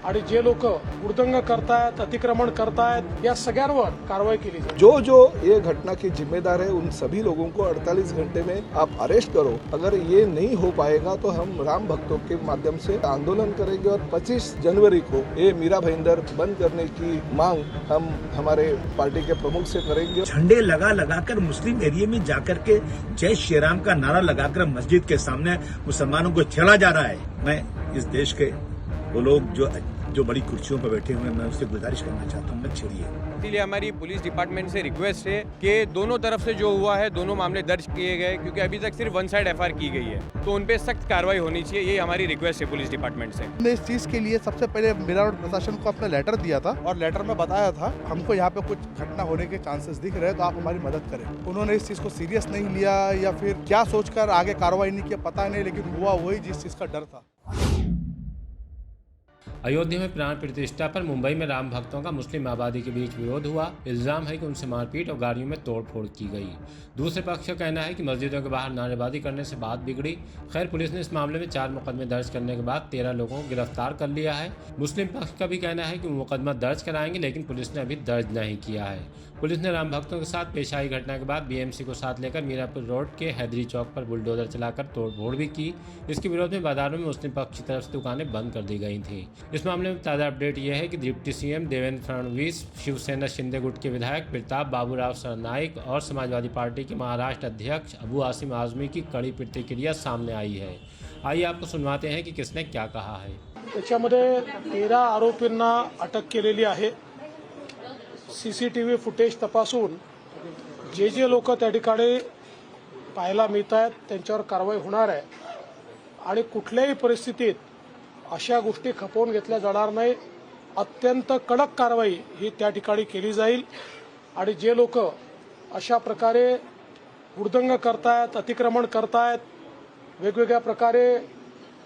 आणि जे लोक उर्दंग करतायत, अतिक्रमण करतायत, या सगळ्यांवर कारवाई केली जाईल। जो ये घटना के जिम्मेदार है उन सभी लोगों को 48 घंटे में आप अरेस्ट करो। अगर ये नहीं हो पाएगा तो हम राम भक्तों के माध्यम से आंदोलन करेंगे और 25 जनवरी को ये मीरा भाईंदर बंद करने की मांग हम हमारे पार्टी के प्रमुख से करेंगे। झंडे लगाकर मुस्लिम एरिया में जाकर के जय श्री राम का नारा लगाकर मस्जिद के सामने मुसलमानों को छेड़ा जा रहा है। मैं इस देश के वो लोग जो बड़ी कुर्सियों पर बैठे हुए हैं, मैं उससे गुजारिश करना चाहता हूँ, मत छेड़िए। इसलिए हमारी पुलिस डिपार्टमेंट से रिक्वेस्ट है कि दोनों तरफ से जो हुआ है दोनों मामले दर्ज किए गए, क्योंकि अभी तक सिर्फ वन साइड एफआईआर की गई है, तो उन पे सख्त कार्रवाई होनी चाहिए। ये हमारी रिक्वेस्ट है पुलिस डिपार्टमेंट से। हमने इस चीज़ के लिए सबसे पहले मीरा रोड प्रशासन को अपना लेटर दिया था और लेटर में बताया था हमको यहाँ पे कुछ घटना होने के चांसेस दिख रहे हैं, तो आप हमारी मदद करें। उन्होंने इस चीज़ को सीरियस नहीं लिया या फिर क्या सोचकर आगे कार्रवाई नहीं किया पता नहीं, लेकिन हुआ वही जिस चीज़ का डर था। अयोध्या में प्राण प्रतिष्ठा पर मुंबई में राम भक्तों का मुस्लिम आबादी के बीच विरोध हुआ। इल्जाम है कि उनसे मारपीट और गाड़ियों में तोड़फोड़ की गई। दूसरे पक्ष का कहना है कि मस्जिदों के बाहर नारेबाजी करने से बात बिगड़ी। खैर, पुलिस ने इस मामले में 4 मुकदमे दर्ज करने के बाद 13 लोगों को गिरफ्तार कर लिया है। मुस्लिम पक्ष का भी कहना है कि वो मुकदमा दर्ज कराएंगे, लेकिन पुलिस ने अभी दर्ज नहीं किया है। पुलिस ने राम भक्तों के साथ पेश आई घटना के बाद बीएमसी को साथ लेकर मीरापुर रोड के हैदरी चौक पर बुलडोजर चलाकर तोड़फोड़ भी की। इसके विरोध में बाजारों में मुस्लिम पक्ष की तरफ से दुकानें बंद कर दी गई थी। इस मामले में ताज़ा अपडेट यह है कि डिप्टी सीएम देवेंद्र फडणवीस, शिवसेना शिंदे गुट के विधायक प्रताप बाबूराव सरनाईक और समाजवादी पार्टी के महाराष्ट्र अध्यक्ष अबू आसिम आजमी की कड़ी प्रतिक्रिया सामने आई है। आइए आपको सुनवाते हैं कि किसने क्या कहा है। त्याच्यामध्ये 13 आरोपींना अटक केलेली आहे। सीसीटीव्ही फुटेज तपासून जे लोक त्या ठिकाणी पाहायला मिळत आहेत त्यांच्यावर कारवाई होणार आहे आणि कुठल्याही परिस्थितीत अशा गोष्टी खपवून घेतल्या जाणार नाही। अत्यंत कडक कारवाई ही त्या ठिकाणी केली जाईल आणि जे लोक अशा प्रकारे उर्दंग करतायत, अतिक्रमण करतायत, वेगवेगळ्या प्रकारे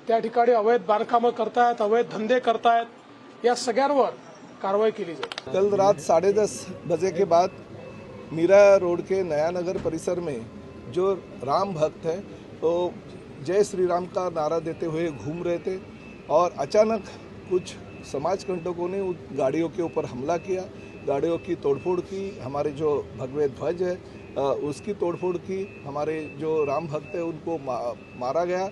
त्या ठिकाणी अवैध बांधकामं करतायत, अवैध धंदे करतायत, या सगळ्यांवर कार्रवाई केली जाए। कल रात 10:30 बजे के बाद मीरा रोड के नया नगर परिसर में जो राम भक्त हैं तो जय श्री राम का नारा देते हुए घूम रहे थे और अचानक कुछ समाज कंटकों ने उन गाड़ियों के ऊपर हमला किया, गाड़ियों की तोड़फोड़ की, हमारे जो भगवे ध्वज है उसकी तोड़फोड़ की, हमारे जो राम भक्त हैं उनको मारा गया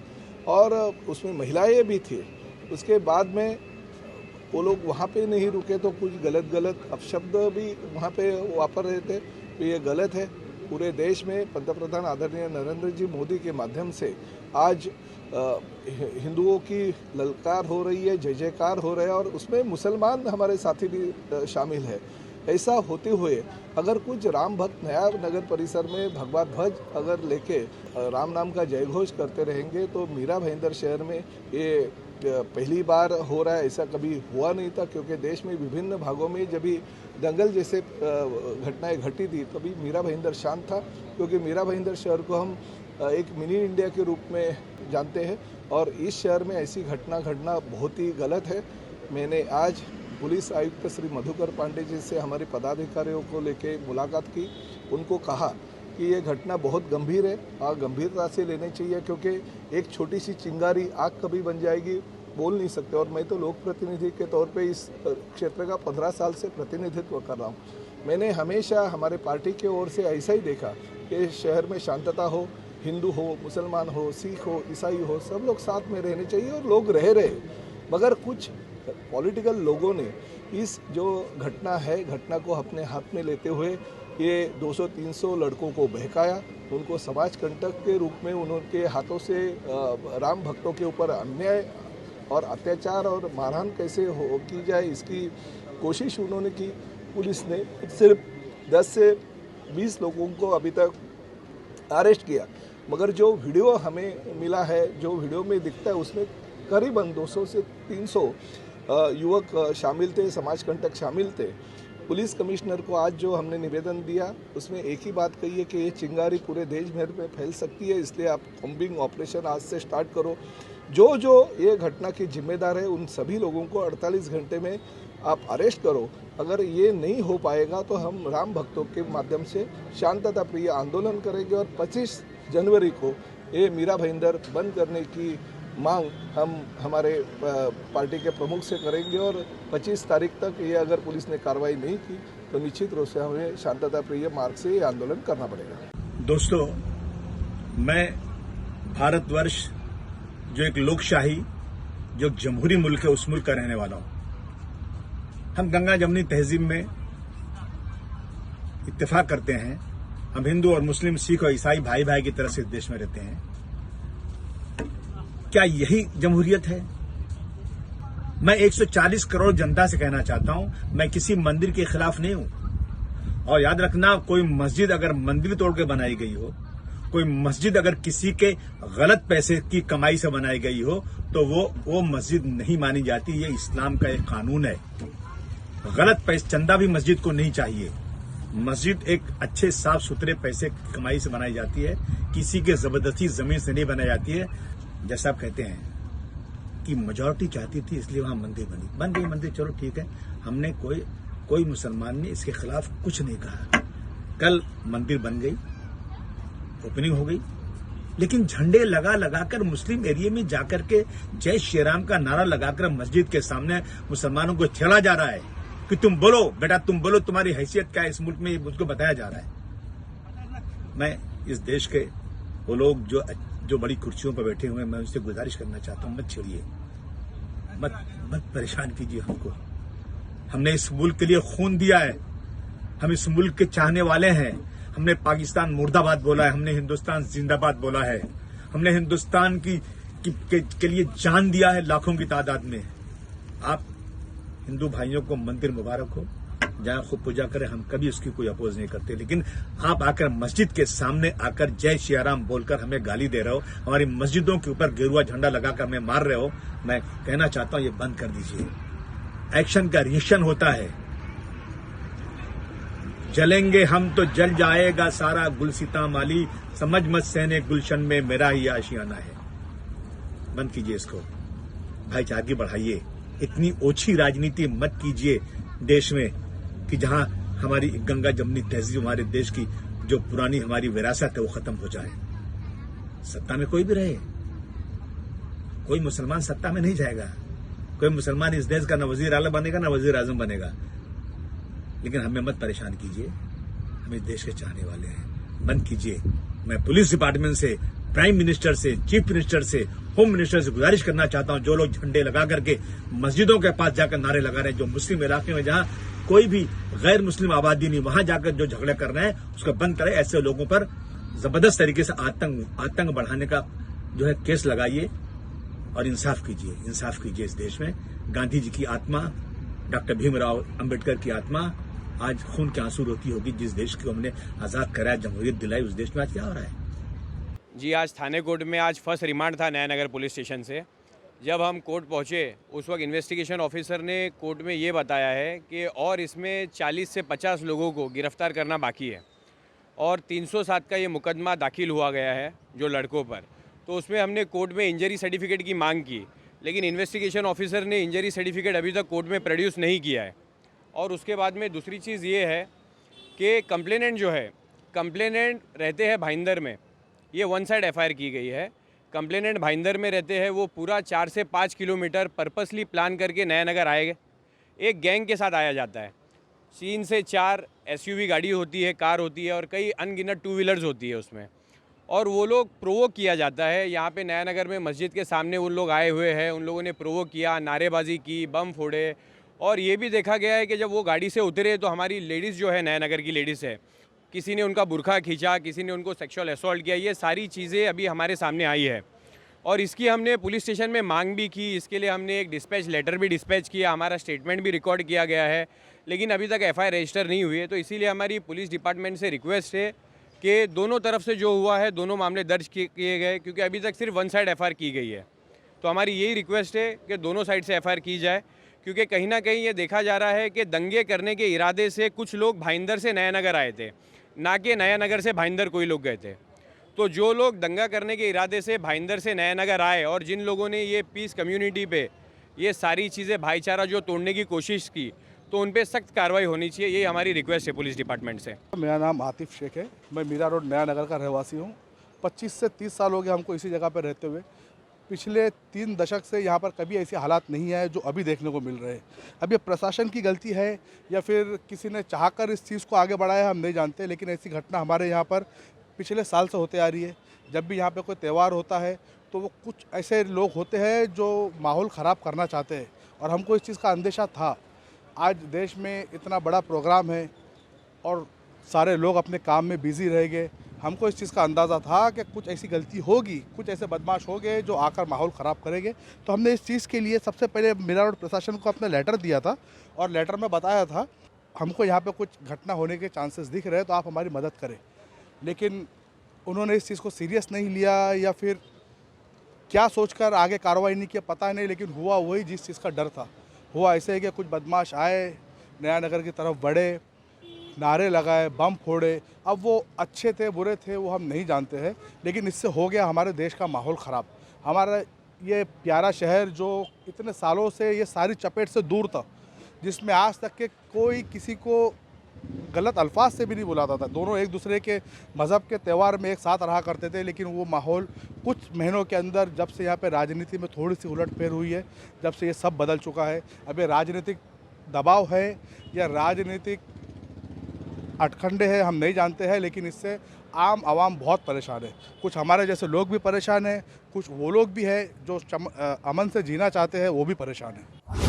और उसमें महिलाएं भी थी। उसके बाद में वो लोग वहाँ पे नहीं रुके तो कुछ गलत अपशब्द भी वहाँ पे वापर रहे थे, तो ये गलत है। पूरे देश में पंतप्रधान आदरणीय नरेंद्र जी मोदी के माध्यम से आज हिंदुओं की ललकार हो रही है, जय जयकार हो रहा है और उसमें मुसलमान हमारे साथी भी शामिल है। ऐसा होते हुए अगर कुछ राम भक्त नया नगर परिसर में भगवा ध्वज अगर लेके राम नाम का जय घोष करते रहेंगे तो मीरा भाईंदर शहर में ये पहली बार हो रहा है। ऐसा कभी हुआ नहीं था, क्योंकि देश में विभिन्न भागों में जब भी दंगल जैसे घटनाएं घटी थी तभी मीरा भाईंदर शांत था, क्योंकि मीरा भाईंदर शहर को हम एक मिनी इंडिया के रूप में जानते हैं और इस शहर में ऐसी घटना घटना बहुत ही गलत है। मैंने आज पुलिस आयुक्त श्री मधुकर पांडे जी से हमारे पदाधिकारियों को लेके मुलाकात की। उनको कहा कि ये घटना बहुत गंभीर है और गंभीरता से लेनी चाहिए, क्योंकि एक छोटी सी चिंगारी आग कभी बन जाएगी बोल नहीं सकते। और मैं तो लोक प्रतिनिधि के तौर पे इस क्षेत्र का 15 साल से प्रतिनिधित्व कर रहा हूँ। मैंने हमेशा हमारे पार्टी की ओर से ऐसा ही देखा कि शहर में शांतता हो, हिंदू हो, मुसलमान हो, सिख हो, ईसाई हो, सब लोग साथ में रहने चाहिए और लोग रहे। मगर कुछ पॉलिटिकल लोगों ने इस जो घटना है घटना को अपने हाथ में लेते हुए ये 200-300 लड़कों को बहकाया, उनको समाज कंटक के रूप में उनके हाथों से राम भक्तों के ऊपर अन्याय और अत्याचार और मारहान कैसे की जाए इसकी कोशिश उन्होंने की। पुलिस ने सिर्फ 10 से 20 लोगों को अभी तक अरेस्ट किया, मगर जो वीडियो हमें मिला है, जो वीडियो में दिखता है उसमें करीबन 200 से 300 युवक शामिल थे, समाज कंटक शामिल थे। पुलिस कमिश्नर को आज जो हमने निवेदन दिया उसमें एक ही बात कही है कि ये चिंगारी पूरे देश भर में फैल सकती है, इसलिए आप कॉम्बिंग ऑपरेशन आज से स्टार्ट करो। जो ये घटना के जिम्मेदार है उन सभी लोगों को 48 घंटे में आप अरेस्ट करो। अगर ये नहीं हो पाएगा तो हम राम भक्तों के माध्यम से शांतता प्रिय आंदोलन करेंगे और 25 जनवरी को ये मीरा भाईंदर बंद करने की मांग हम हमारे पार्टी के प्रमुख से करेंगे और 25 तारीख तक ये अगर पुलिस ने कार्रवाई नहीं की तो निश्चित रूप से हमें शांतता प्रिय मार्ग से ये आंदोलन करना पड़ेगा। दोस्तों, मैं भारतवर्ष जो एक लोकशाही, जो एक जमहूरी मुल्क है, उस मुल्क का रहने वाला हूं। हम गंगा जमनी तहजीब में इत्तेफाक करते हैं। हम हिंदू और मुस्लिम, सिख और ईसाई भाई भाई की तरह से इस देश में रहते हैं। क्या यही जमहूरियत है? मैं 140 करोड़ जनता से कहना चाहता हूं, मैं किसी मंदिर के खिलाफ नहीं हूं। और याद रखना, कोई मस्जिद अगर मंदिर तोड़ के बनाई गई हो, कोई मस्जिद अगर किसी के गलत पैसे की कमाई से बनाई गई हो, तो वो मस्जिद नहीं मानी जाती। ये इस्लाम का एक कानून है। गलत पैसे, चंदा भी मस्जिद को नहीं चाहिए। मस्जिद एक अच्छे साफ सुथरे पैसे की कमाई से बनाई जाती है, किसी के जबरदस्ती जमीन से नहीं बनाई जाती है। जैसा आप कहते हैं कि मेजॉरिटी चाहती थी इसलिए वहां मंदिर बन गई मंदिर, चलो ठीक है। हमने कोई मुसलमान ने इसके खिलाफ कुछ नहीं कहा। कल मंदिर बन गई, ओपनिंग हो गई, लेकिन झंडे लगाकर मुस्लिम एरिया में जाकर के जय श्री राम का नारा लगाकर मस्जिद के सामने मुसलमानों को छेड़ा जा रहा है कि तुम बोलो बेटा, तुम बोलो, तुम्हारी हैसियत क्या है इस मुल्क में, मुझको बताया जा रहा है। मैं इस देश के वो लोग जो बड़ी कुर्सियों पर बैठे हुए हैं, मैं उनसे गुजारिश करना चाहता हूं, मत छेड़िए, मत परेशान कीजिए हमको। हमने इस मुल्क के लिए खून दिया है, हम इस मुल्क के चाहने वाले हैं। हमने पाकिस्तान मुर्दाबाद बोला है, हमने हिंदुस्तान जिंदाबाद बोला है, हमने हिंदुस्तान के लिए जान दिया है लाखों की तादाद में। आप हिंदू भाइयों को मंदिर मुबारक हो, जहां खूब पूजा करें, हम कभी उसकी कोई अपोज नहीं करते। लेकिन आप आकर मस्जिद के सामने आकर जय श्री राम बोलकर हमें गाली दे रहे हो, हमारी मस्जिदों के ऊपर गेरुआ झंडा लगाकर हमें मार रहे हो। मैं कहना चाहता हूं ये बंद कर दीजिए। एक्शन का रिएक्शन होता है। जलेंगे हम तो जल जाएगा सारा गुलसिता माली, समझ मत सहने गुलशन में मेरा ही आशियाना है। बंद कीजिए इसको, भाईचारगी बढ़ाइए। इतनी ओछी राजनीति मत कीजिए देश में कि जहां हमारी गंगा जमनी तहजीब, हमारे देश की जो पुरानी हमारी विरासत है, वो खत्म हो जाए। सत्ता में कोई भी रहे, कोई मुसलमान सत्ता में नहीं जाएगा। कोई मुसलमान इस देश का न वजीर आला बनेगा न वजीर आजम बनेगा। लेकिन हमें मत परेशान कीजिए, हम इस देश के चाहने वाले हैं। बंद कीजिए। मैं पुलिस डिपार्टमेंट से, प्राइम मिनिस्टर से, चीफ मिनिस्टर से, होम मिनिस्टर से गुजारिश करना चाहता हूं, जो लोग झंडे लगा करके मस्जिदों के पास जाकर नारे लगा रहे हैं, जो मुस्लिम इलाके में जहां कोई भी गैर मुस्लिम आबादी नहीं, वहां जाकर जो झगड़े कर रहे हैं, उसको बंद करें। ऐसे लोगों पर जबरदस्त तरीके से आतंक बढ़ाने का जो है केस लगाइए और इंसाफ कीजिए इस देश में। गांधी जी की आत्मा, डॉक्टर भीमराव अंबेडकर की आत्मा आज खून के आंसू रोती होगी। जिस देश को हमने आजाद कराया, जमहूरियत दिलाई, उस देश में आज क्या हो रहा है? जी, आज थाने कोर्ट में आज फर्स्ट रिमांड था नयानगर पुलिस स्टेशन से। जब हम कोर्ट पहुंचे, उस वक्त इन्वेस्टिगेशन ऑफिसर ने कोर्ट में ये बताया है कि और इसमें 40 से 50 लोगों को गिरफ्तार करना बाकी है और 307 का ये मुकदमा दाखिल हुआ गया है जो लड़कों पर। तो उसमें हमने कोर्ट में इंजरी सर्टिफिकेट की मांग की, लेकिन इन्वेस्टिगेशन ऑफिसर ने इंजरी सर्टिफिकेट अभी तक कोर्ट में प्रोड्यूस नहीं किया है। और उसके बाद में दूसरी चीज़ ये है कि कंप्लेनेंट जो है, कंप्लेनेंट रहते हैं भाईंदर में, ये वन साइड एफआईआर की गई है। कंप्लेनेंट भाईंदर में रहते हैं, वो पूरा 4 से 5 किलोमीटर पर्पसली प्लान करके नयानगर आएगा, एक गैंग के साथ आया जाता है। 3 से 4 एसयूवी गाड़ी होती है, कार होती है और कई अनगिनत 2 व्हीलर्स होती है उसमें, और वो लोग प्रोवोक किया जाता है। यहाँ पे नयानगर में मस्जिद के सामने उन लोग आए हुए हैं, उन लोगों ने प्रोवोक किया, नारेबाजी की, बम फोड़े। और ये भी देखा गया है कि जब वो गाड़ी से उतरे तो हमारी लेडीज़ जो है, नयानगर की लेडीज़ है, किसी ने उनका बुरखा खींचा, किसी ने उनको सेक्सुअल असॉल्ट किया। ये सारी चीज़ें अभी हमारे सामने आई है और इसकी हमने पुलिस स्टेशन में मांग भी की। इसके लिए हमने एक डिस्पैच लेटर भी डिस्पैच किया, हमारा स्टेटमेंट भी रिकॉर्ड किया गया है, लेकिन अभी तक एफआईआर रजिस्टर नहीं हुई है। तो इसीलिए हमारी पुलिस डिपार्टमेंट से रिक्वेस्ट है कि दोनों तरफ से जो हुआ है, दोनों मामले दर्ज किए गए, क्योंकि अभी तक सिर्फ वन साइड एफआईआर की गई है। तो हमारी यही रिक्वेस्ट है कि दोनों साइड से एफआईआर की जाए, क्योंकि कहीं ना कहीं ये देखा जा रहा है कि दंगे करने के इरादे से कुछ लोग भाईंदर से नयानगर आए थे, ना कि नयानगर से भाईंदर कोई लोग गए थे। तो जो लोग दंगा करने के इरादे से भाईंदर से नयानगर आए और जिन लोगों ने ये पीस कम्युनिटी पे ये सारी चीज़ें, भाईचारा जो तोड़ने की कोशिश की, तो उन पे सख्त कार्रवाई होनी चाहिए। यही हमारी रिक्वेस्ट है पुलिस डिपार्टमेंट से। मेरा नाम आतिफ शेख है, मैं मीरा रोड नया नगर का रहवासी हूँ। 25 से 30 साल हो गए हमको इसी जगह पर रहते हुए। पिछले 3 दशक से यहाँ पर कभी ऐसे हालात नहीं आए जो अभी देखने को मिल रहे हैं। अब ये प्रशासन की गलती है या फिर किसी ने चाहकर इस चीज़ को आगे बढ़ाया, हम नहीं जानते, लेकिन ऐसी घटना हमारे यहाँ पर पिछले साल से होते आ रही है। जब भी यहाँ पे कोई त्यौहार होता है तो वो कुछ ऐसे लोग होते हैं जो माहौल ख़राब करना चाहते हैं, और हमको इस चीज़ का अंदेशा था। आज देश में इतना बड़ा प्रोग्राम है और सारे लोग अपने काम में बिज़ी रह गए। हमको इस चीज़ का अंदाज़ा था कि कुछ ऐसी गलती होगी, कुछ ऐसे बदमाश हो गए जो आकर माहौल ख़राब करेंगे। तो हमने इस चीज़ के लिए सबसे पहले मीरा रोड प्रशासन को अपना लेटर दिया था, और लेटर में बताया था हमको यहाँ पे कुछ घटना होने के चांसेस दिख रहे हैं, तो आप हमारी मदद करें। लेकिन उन्होंने इस चीज़ को सीरियस नहीं लिया या फिर क्या सोचकर आगे कार्रवाई नहीं किया पता नहीं, लेकिन हुआ वही जिस चीज़ का डर था। हुआ ऐसे है कि कुछ बदमाश आए, नया नगर की तरफ बढ़े, नारे लगाए, बम फोड़े। अब वो अच्छे थे बुरे थे वो हम नहीं जानते हैं, लेकिन इससे हो गया हमारे देश का माहौल ख़राब। हमारा ये प्यारा शहर जो इतने सालों से ये सारी चपेट से दूर था, जिसमें आज तक के कोई किसी को गलत अल्फाज से भी नहीं बुलाता था, दोनों एक दूसरे के मज़हब के त्यौहार में एक साथ रहा करते थे, लेकिन वो माहौल कुछ महीनों के अंदर जब से यहाँ पे राजनीति में थोड़ी सी उलटफेर हुई है, जब से ये सब बदल चुका है। अब ये राजनीतिक दबाव है या राजनीतिक अटखंडे है हम नहीं जानते हैं, लेकिन इससे आम आवाम बहुत परेशान है। कुछ हमारे जैसे लोग भी परेशान हैं, कुछ वो लोग भी हैं जो अमन से जीना चाहते हैं, वो भी परेशान हैं।